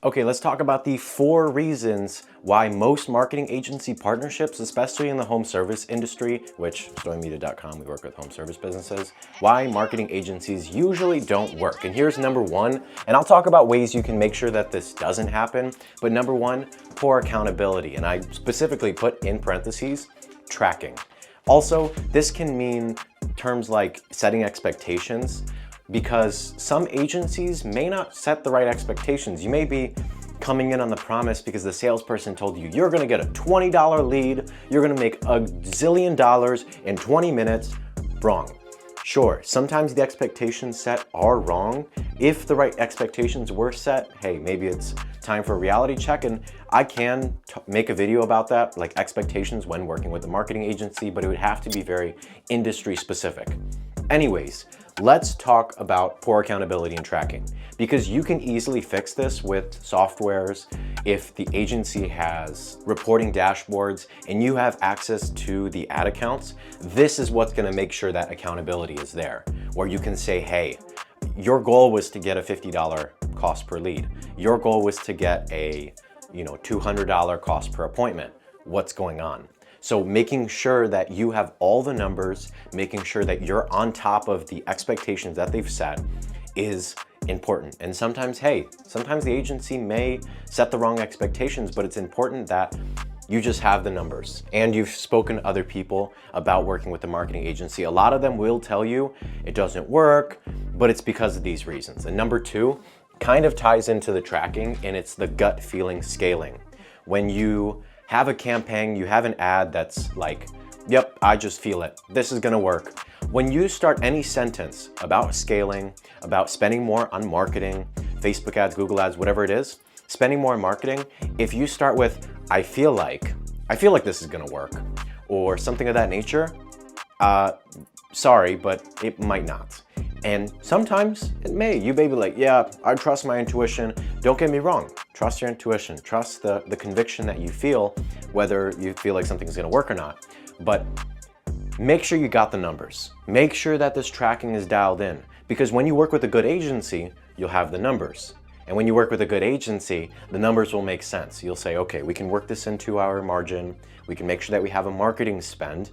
Okay, let's talk about the 4 reasons why most marketing agency partnerships, especially in the home service industry, which StoryMedia.com, we work with home service businesses, why marketing agencies usually don't work. And here's number 1, and I'll talk about ways you can make sure that this doesn't happen. But number 1, poor accountability. And I specifically put in parentheses, tracking. Also, this can mean terms like setting expectations, because some agencies may not set the right expectations. You may be coming in on the promise because the salesperson told you you're gonna get a $20 lead, you're gonna make a zillion dollars in 20 minutes. Wrong. Sure, sometimes the expectations set are wrong. If the right expectations were set, hey, maybe it's time for a reality check, and I can make a video about that, like expectations when working with a marketing agency, but it would have to be very industry specific. Anyways, let's talk about poor accountability and tracking, because you can easily fix this with softwares. If the agency has reporting dashboards and you have access to the ad accounts, this is what's going to make sure that accountability is there, where you can say, hey, your goal was to get a $50 cost per lead. Your goal was to get a $200 cost per appointment. What's going on? So making sure that you have all the numbers, making sure that you're on top of the expectations that they've set is important. And sometimes the agency may set the wrong expectations, but it's important that you just have the numbers and you've spoken to other people about working with the marketing agency. A lot of them will tell you it doesn't work, but it's because of these reasons. And number 2 kind of ties into the tracking, and it's the gut feeling scaling. When you have a campaign, you have an ad that's like, yep, I just feel it. This is gonna work. When you start any sentence about scaling, about spending more on marketing, Facebook ads, Google ads, whatever it is, spending more on marketing, if you start with, I feel like this is gonna work, or something of that nature, sorry, but it might not. And sometimes it may. You may be like, yeah, I trust my intuition. Don't get me wrong. Trust your intuition. Trust the conviction that you feel, whether you feel like something's gonna work or not. But make sure you got the numbers. Make sure that this tracking is dialed in. Because when you work with a good agency, you'll have the numbers. And when you work with a good agency, the numbers will make sense. You'll say, okay, we can work this into our margin. We can make sure that we have a marketing spend,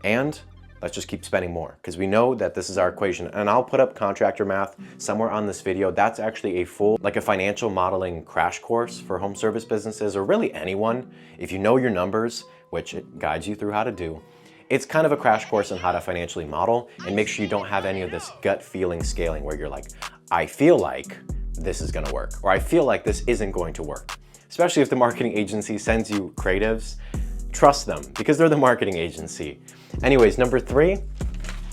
and let's just keep spending more, because we know that this is our equation. And I'll put up contractor math somewhere on this video. That's actually a full, like a financial modeling crash course for home service businesses, or really anyone. If you know your numbers, which it guides you through how to do, it's kind of a crash course on how to financially model and make sure you don't have any of this gut feeling scaling where you're like, I feel like this is gonna work, or I feel like this isn't going to work. Especially if the marketing agency sends you creatives, trust them because they're the marketing agency. Anyways, number 3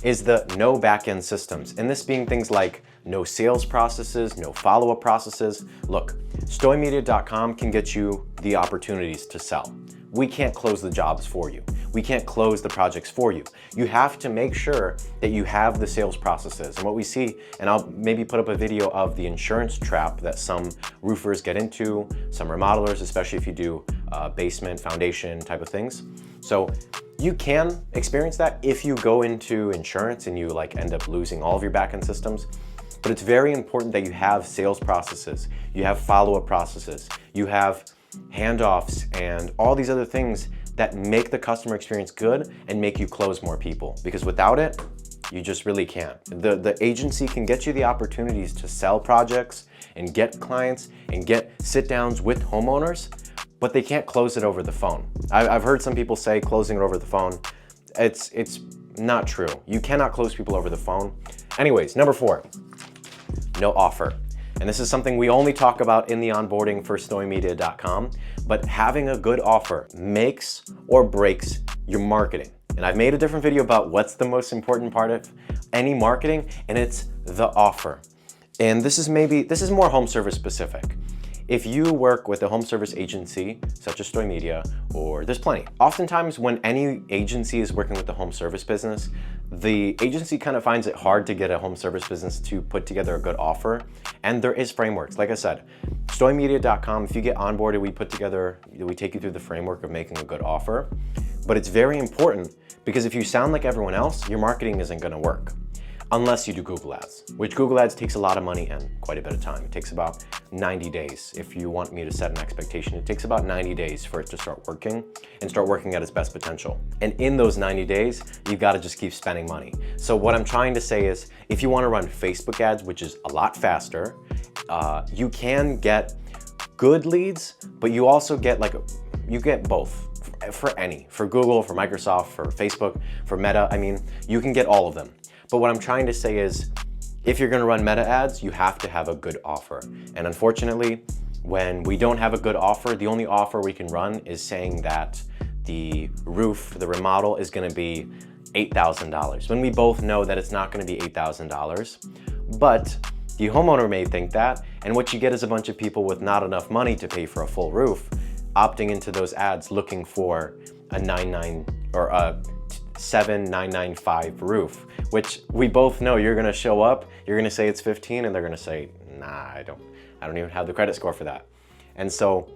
is the no back-end systems. And this being things like no sales processes, no follow-up processes. Look, StoryMedia.com can get you the opportunities to sell. We can't close the jobs for you. We can't close the projects for you. You have to make sure that you have the sales processes. And what we see, and I'll maybe put up a video of the insurance trap that some roofers get into, some remodelers, especially if you do basement, foundation type of things. So you can experience that if you go into insurance and you like end up losing all of your back-end systems. But it's very important that you have sales processes, you have follow-up processes, you have handoffs and all these other things that make the customer experience good and make you close more people. Because without it, you just really can't. The agency can get you the opportunities to sell projects and get clients and get sit-downs with homeowners, but they can't close it over the phone. I've heard some people say closing it over the phone. It's not true. You cannot close people over the phone. Anyways, number 4, no offer. And this is something we only talk about in the onboarding for StoryMedia.com, but having a good offer makes or breaks your marketing. And I've made a different video about what's the most important part of any marketing, and it's the offer. And this is more home service specific. If you work with a home service agency, such as Story Media, or there's plenty. Oftentimes when any agency is working with the home service business, the agency kind of finds it hard to get a home service business to put together a good offer. And there is frameworks. Like I said, StoryMedia.com, if you get onboarded, we take you through the framework of making a good offer. But it's very important because if you sound like everyone else, your marketing isn't gonna work. unless you do Google Ads, which Google Ads takes a lot of money and quite a bit of time. It takes about 90 days. If you want me to set an expectation, it takes about 90 days for it to start working and start working at its best potential. And in those 90 days, you've got to just keep spending money. So what I'm trying to say is, if you want to run Facebook ads, which is a lot faster, you can get good leads, but you also get you get both for Google, for Microsoft, for Facebook, for Meta. I mean, you can get all of them. But what I'm trying to say is, if you're gonna run Meta ads, you have to have a good offer. And unfortunately, when we don't have a good offer, the only offer we can run is saying that the roof, the remodel is gonna be $8,000, when we both know that it's not gonna be $8,000. But the homeowner may think that, and what you get is a bunch of people with not enough money to pay for a full roof, opting into those ads looking for a 7,995 roof, which we both know you're gonna show up, you're gonna say it's 15, and they're gonna say, nah, I don't even have the credit score for that. And so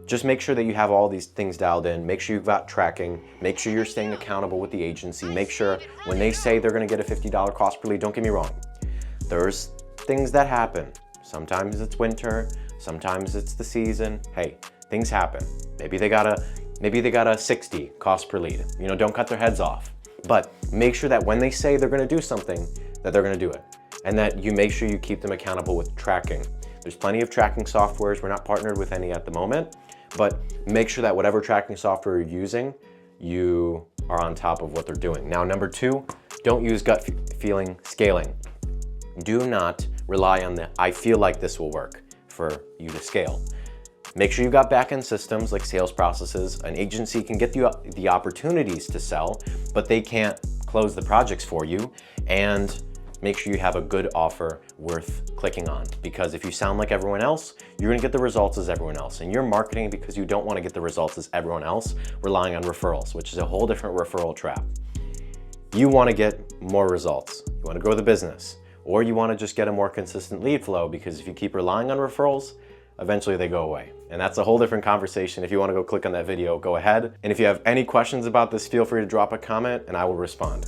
just make sure that you have all these things dialed in, make sure you've got tracking, make sure you're staying accountable with the agency, make sure when they say they're gonna get a $50 cost per lead, don't get me wrong, there's things that happen. Sometimes it's winter, sometimes it's the season. Hey, things happen. Maybe they got a 60 cost per lead. You know, don't cut their heads off. But make sure that when they say they're gonna do something, that they're gonna do it. And that you make sure you keep them accountable with tracking. There's plenty of tracking softwares. We're not partnered with any at the moment, but make sure that whatever tracking software you're using, you are on top of what they're doing. Now, number 2, don't use gut feeling scaling. Do not rely on the, I feel like this will work for you to scale. Make sure you've got back-end systems like sales processes. An agency can get the opportunities to sell, but they can't close the projects for you. And make sure you have a good offer worth clicking on, because if you sound like everyone else, you're gonna get the results as everyone else. And you're marketing because you don't wanna get the results as everyone else, relying on referrals, which is a whole different referral trap. You wanna get more results. You wanna grow the business, or you wanna just get a more consistent lead flow, because if you keep relying on referrals, eventually they go away. And that's a whole different conversation. If you wanna go click on that video, go ahead. And if you have any questions about this, feel free to drop a comment and I will respond.